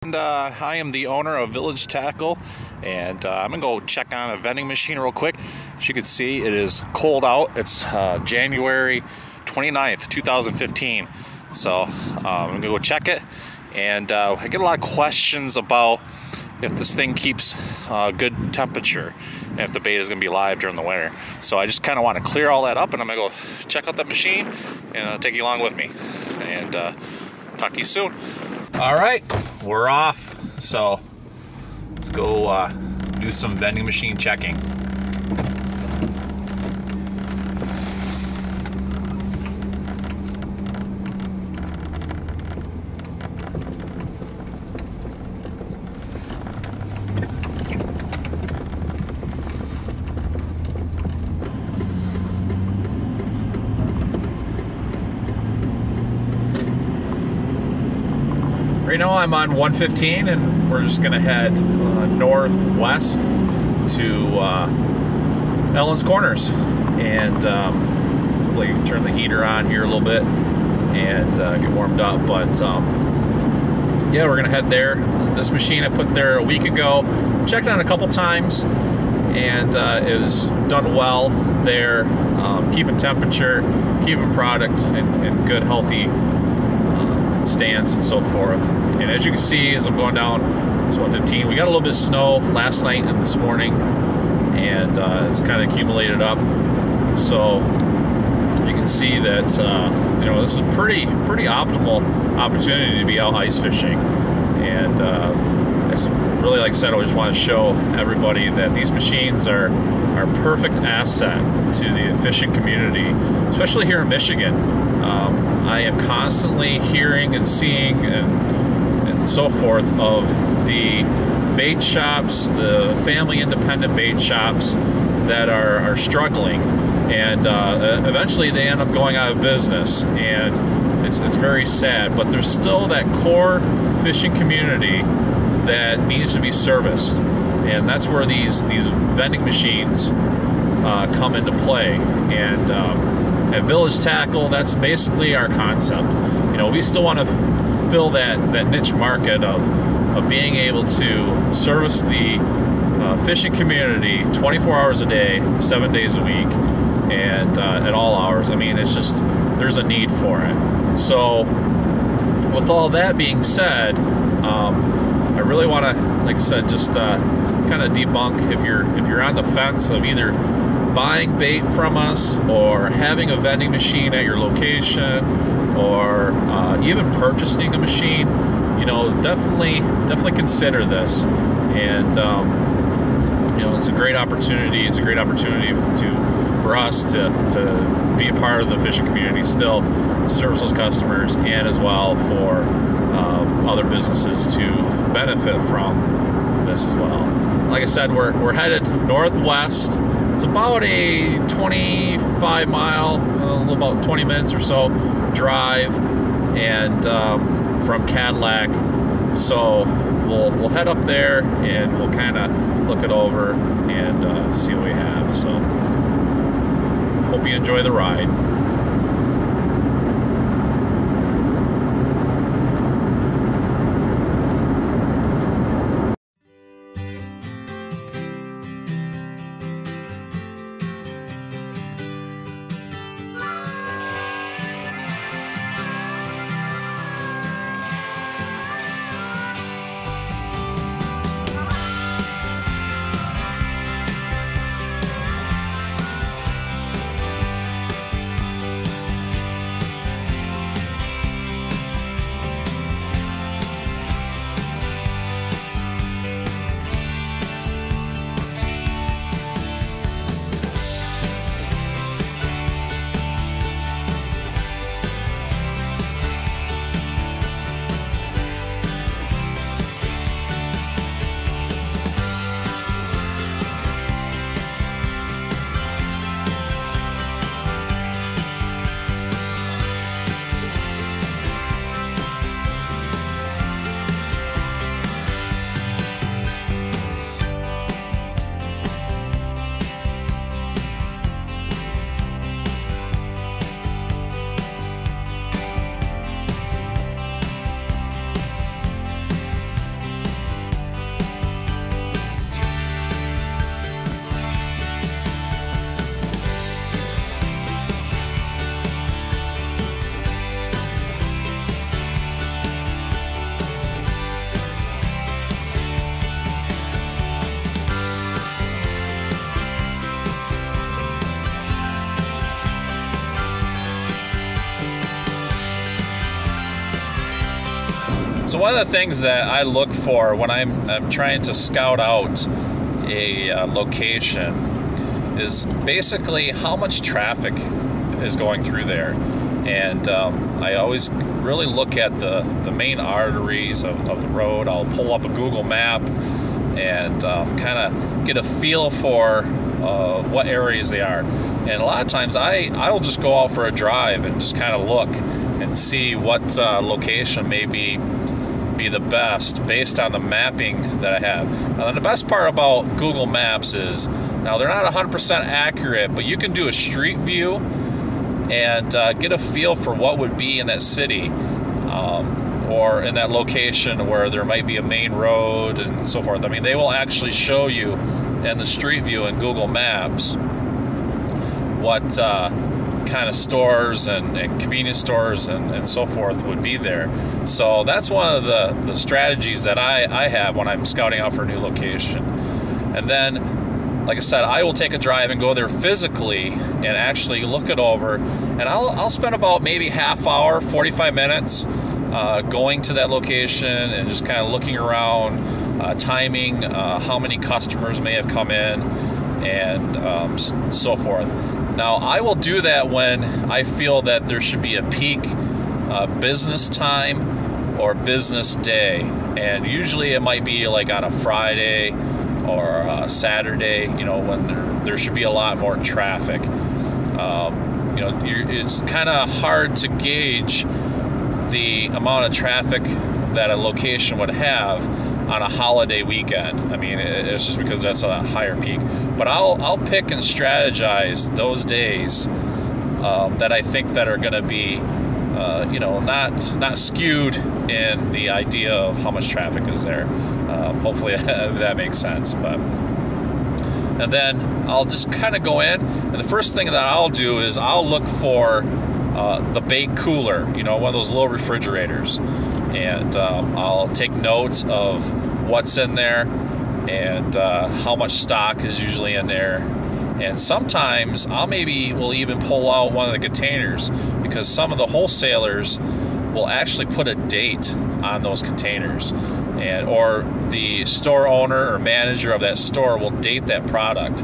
And I am the owner of Village Tackle, and I'm gonna go check on a vending machine real quick. As you can see, it is cold out. It's January 29th, 2015. So I'm gonna go check it, and I get a lot of questions about if this thing keeps good temperature and if the bait is gonna be live during the winter. So I just kind of want to clear all that up, and I'm gonna go check out that machine and take you along with me, and talk to you soon. All right, we're off. So let's go do some vending machine checking. Right now I'm on 115, and we're just gonna head northwest to Ellen's Corners, and hopefully turn the heater on here a little bit and get warmed up. But yeah, we're gonna head there. This machine I put there a week ago, checked on it a couple times, and it was done well there, keeping temperature, keeping product in good, healthy stance and so forth. And as you can see, as I'm going down this 115, we got a little bit of snow last night and this morning, and it's kind of accumulated up. So you can see that you know, this is a pretty optimal opportunity to be out ice fishing. And really, like I said, I just want to show everybody that these machines are a perfect asset to the fishing community, especially here in Michigan. I am constantly hearing and seeing and so forth of the bait shops, the family independent bait shops that are struggling, and eventually they end up going out of business, and it's very sad. But there's still that core fishing community that needs to be serviced, and that's where these vending machines come into play. And at Village Tackle, that's basically our concept. You know, we still want to fill that niche market of being able to service the fishing community 24 hours a day, 7 days a week, and at all hours. I mean, it's just, there's a need for it. So with all that being said, I really want to, like I said, just kind of debunk if you're on the fence of either buying bait from us or having a vending machine at your location, or even purchasing a machine. You know, definitely consider this. And you know, it's a great opportunity. It's a great opportunity for us to be a part of the fishing community still, to service those customers, and as well for other businesses to benefit from this as well. Like I said, we're headed northwest. It's about a 25 mile, about 20 minutes or so drive, and from Cadillac. So we'll head up there, and we'll kind of look it over and see what we have. So hope you enjoy the ride. So one of the things that I look for when I'm trying to scout out a location is basically how much traffic is going through there. And I always really look at the main arteries of the road. I'll pull up a Google map and kind of get a feel for what areas they are. And a lot of times I'll just go out for a drive and just kind of look and see what location may be the best based on the mapping that I have. And the best part about Google Maps is, now they're not 100% accurate, but you can do a street view and get a feel for what would be in that city or in that location where there might be a main road and so forth. I mean, they will actually show you in the street view in Google Maps what kind of stores and convenience stores and so forth would be there. So that's one of the strategies that I have when I'm scouting out for a new location. And then, like I said, I will take a drive and go there physically and actually look it over. And I'll spend about maybe half hour, 45 minutes going to that location and just kind of looking around, timing how many customers may have come in and so forth. Now, I will do that when I feel that there should be a peak business time or business day. And usually it might be like on a Friday or a Saturday, you know, when there should be a lot more traffic. You know, it's kind of hard to gauge the amount of traffic that a location would have on a holiday weekend. I mean, it's just because that's a higher peak. But I'll pick and strategize those days that I think that are going to be, you know, not skewed in the idea of how much traffic is there. Hopefully that makes sense. But and then I'll just kind of go in, and the first thing that I'll do is I'll look for the bait cooler, you know, one of those little refrigerators. And I'll take note of what's in there and how much stock is usually in there. And sometimes will even pull out one of the containers, because some of the wholesalers will actually put a date on those containers, or the store owner or manager of that store will date that product.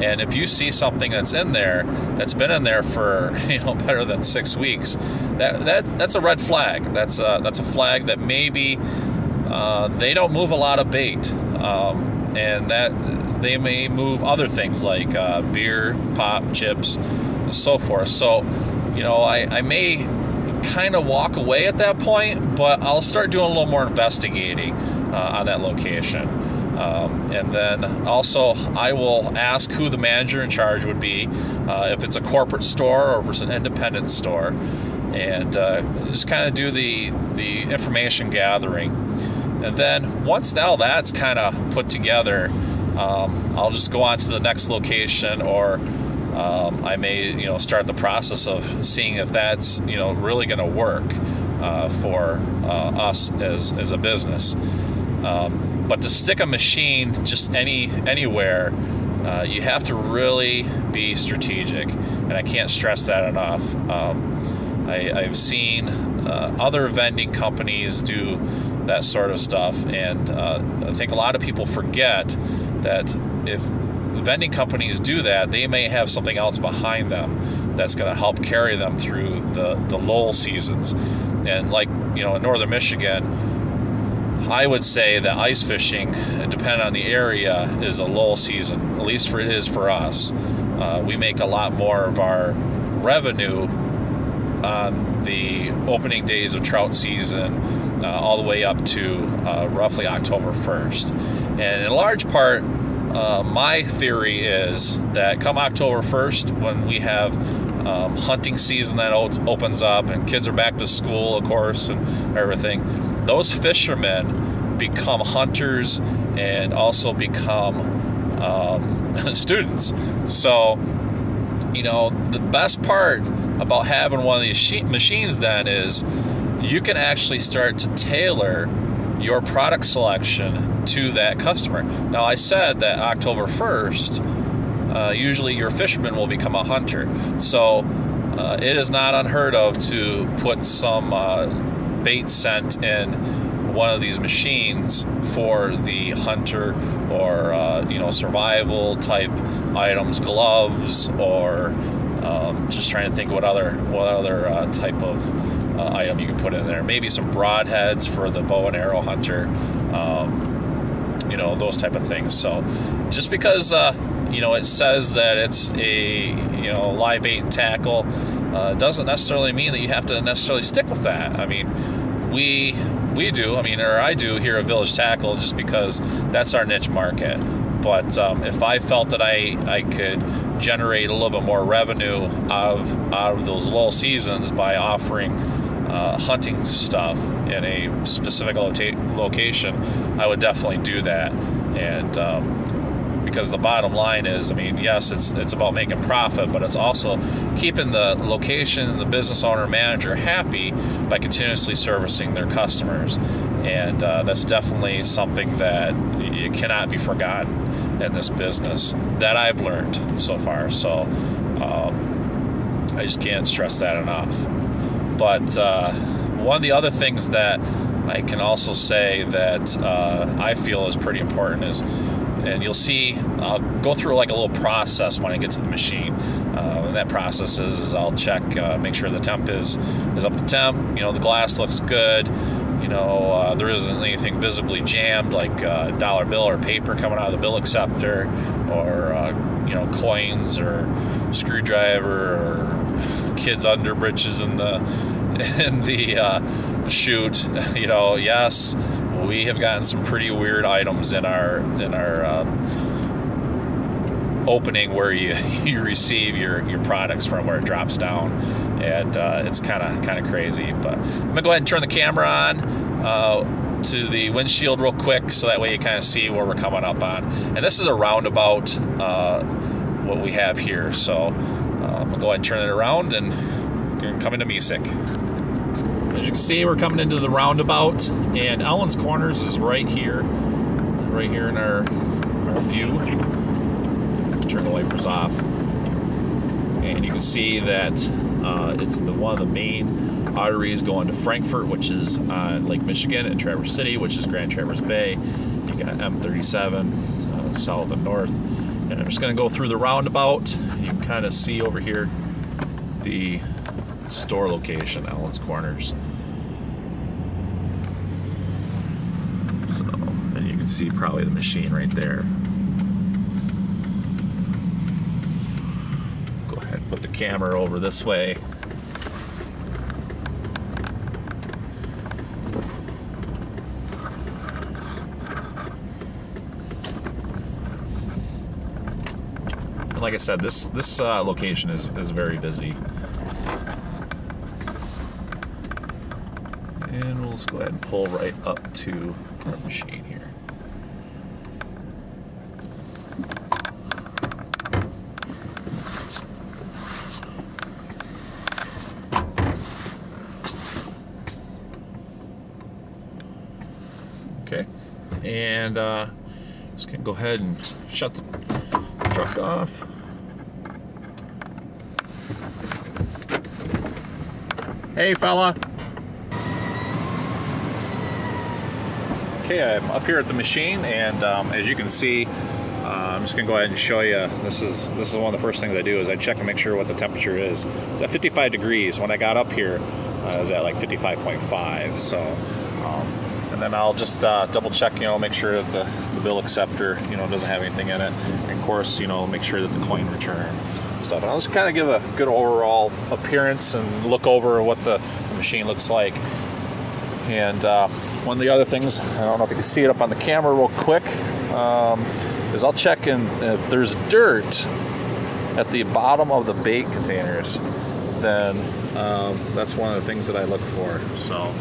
And if you see something that's in there that's been in there for, you know, better than 6 weeks, that's a red flag. That's a flag that maybe they don't move a lot of bait, and that they may move other things like beer, pop, chips, and so forth. So, you know, I may kind of walk away at that point, but I'll start doing a little more investigating on that location. And then also I will ask who the manager in charge would be, if it's a corporate store or if it's an independent store, and just kind of do the information gathering. And then once all that's kind of put together, I'll just go on to the next location, or I may, you know, start the process of seeing if that's, you know, really going to work for us as a business. But to stick a machine just anywhere, you have to really be strategic, and I can't stress that enough. I've seen other vending companies do that sort of stuff, and I think a lot of people forget that if vending companies do that, they may have something else behind them that's going to help carry them through the lull seasons. And like, you know, in northern Michigan, I would say that ice fishing, depending on the area, is a lull season. At least it is for us. We make a lot more of our revenue on the opening days of trout season, all the way up to roughly October 1st. And in large part, my theory is that come October 1st, when we have hunting season that opens up and kids are back to school, of course, and everything, those fishermen become hunters and also become students. So, you know, the best part about having one of these machines then is you can actually start to tailor your product selection to that customer. Now, I said that October 1st, usually your fisherman will become a hunter. So it is not unheard of to put some bait scent in one of these machines for the hunter or you know, survival type items, gloves, or just trying to think what other type of item you can put in there. Maybe some broadheads for the bow and arrow hunter, you know, those type of things. So just because you know, it says that it's a, you know, live bait and tackle, doesn't necessarily mean that you have to necessarily stick with that. I mean, we do, I mean, or I do here at Village Tackle, just because that's our niche market. But if I felt that I could generate a little bit more revenue out of those lull seasons by offering hunting stuff in a specific location, I would definitely do that. And because the bottom line is, I mean, yes, it's about making profit, but it's also keeping the location and the business owner manager happy by continuously servicing their customers. And that's definitely something that it cannot be forgotten in this business that I've learned so far. So I just can't stress that enough. But one of the other things that I can also say that I feel is pretty important is, and you'll see, I'll go through like a little process when I get to the machine. And that process is I'll check, make sure the temp is up to temp. You know, the glass looks good. You know, there isn't anything visibly jammed, like a dollar bill or paper coming out of the bill acceptor, or you know, coins or screwdriver or kids' underbritches in the chute. You know, yes, we have gotten some pretty weird items in our opening where you receive your products from, where it drops down, and it's kind of crazy. But I'm gonna go ahead and turn the camera on to the windshield real quick, so that way you kind of see where we're coming up on. And this is a roundabout, what we have here. So I'm gonna go ahead and turn it around and come into Mesick. As you can see, we're coming into the roundabout, and Ellen's Corners is right here in our view. Turn the wipers off, and you can see that it's one of the main arteries going to Frankfort, which is on Lake Michigan, and Traverse City, which is Grand Traverse Bay. You got M37 south and north, and I'm just going to go through the roundabout. You can kind of see over here the store location, Ellen's Corners. So, and you can see probably the machine right there. Go ahead and put the camera over this way. And like I said, this location is very busy. And we'll just go ahead and pull right up to our machine here. Okay, and just gonna go ahead and shut the truck off. Hey, fella. Okay, I'm up here at the machine, and as you can see, I'm just gonna go ahead and show you. This is one of the first things I do is I check and make sure what the temperature is. It's at 55 degrees. When I got up here, I was at like 55.5. So, and then I'll just double check, you know, make sure that the bill acceptor, you know, doesn't have anything in it. And of course, you know, make sure that the coin return stuff. And I'll just kind of give a good overall appearance and look over what the machine looks like. And one of the other things, I don't know if you can see it up on the camera real quick, is I'll check in if there's dirt at the bottom of the bait containers, then that's one of the things that I look for. So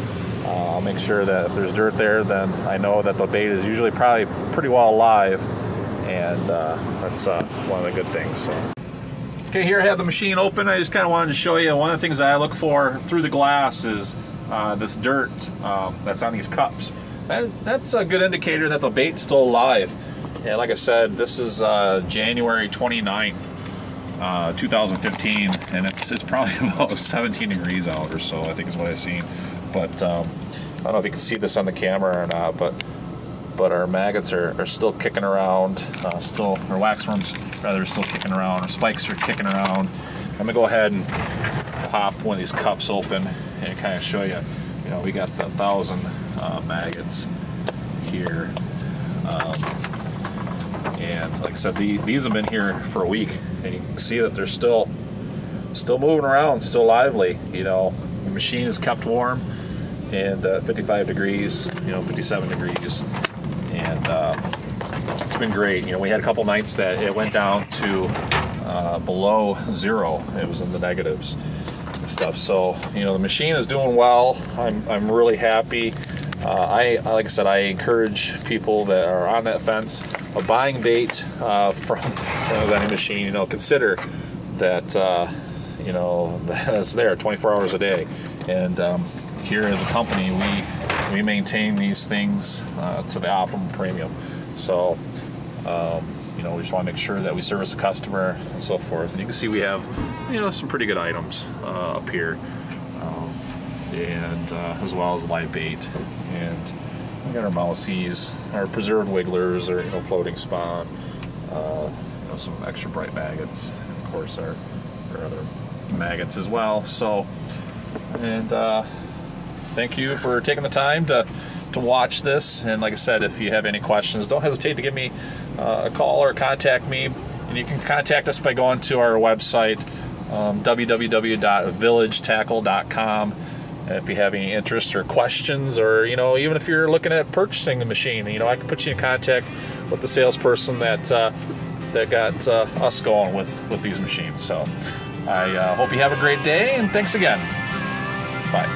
I'll make sure that if there's dirt there, then I know that the bait is usually probably pretty well alive, and that's one of the good things. So. Okay, here I have the machine open. I just kind of wanted to show you one of the things that I look for through the glass is this dirt that's on these cups. That's a good indicator that the bait's still alive. And like I said, this is January 29th, 2015, and it's probably about 17 degrees out or so, I think is what I've seen. But I don't know if you can see this on the camera or not, but our maggots are still kicking around, our waxworms rather, still kicking around, our spikes are kicking around. I'm gonna go ahead and pop one of these cups open and kind of show you, we got the 1,000 maggots here. And like I said, these have been here for a week, and you can see that they're still moving around, still lively. The machine is kept warm, and 55 degrees, 57 degrees, and it's been great. We had a couple nights that it went down to below 0. It was in the negatives and stuff. So the machine is doing well. I'm really happy. Like I said, I encourage people that are on that fence of buying bait from a vending machine. Consider that that's there 24 hours a day. And here as a company, we maintain these things to the optimum premium. So we just want to make sure that we service the customer and so forth. And you can see we have some pretty good items up here, and as well as live bait. And we got our mousies, our preserved wigglers, or floating spawn, some extra bright maggots, and of course our other maggots as well. So, and thank you for taking the time to watch this. And like I said, if you have any questions, don't hesitate to give me a call or contact me. And you can contact us by going to our website, www.villagetackle.com. If you have any interest or questions, or even if you're looking at purchasing the machine, I can put you in contact with the salesperson that got us going with these machines. So I hope you have a great day, and thanks again. Bye.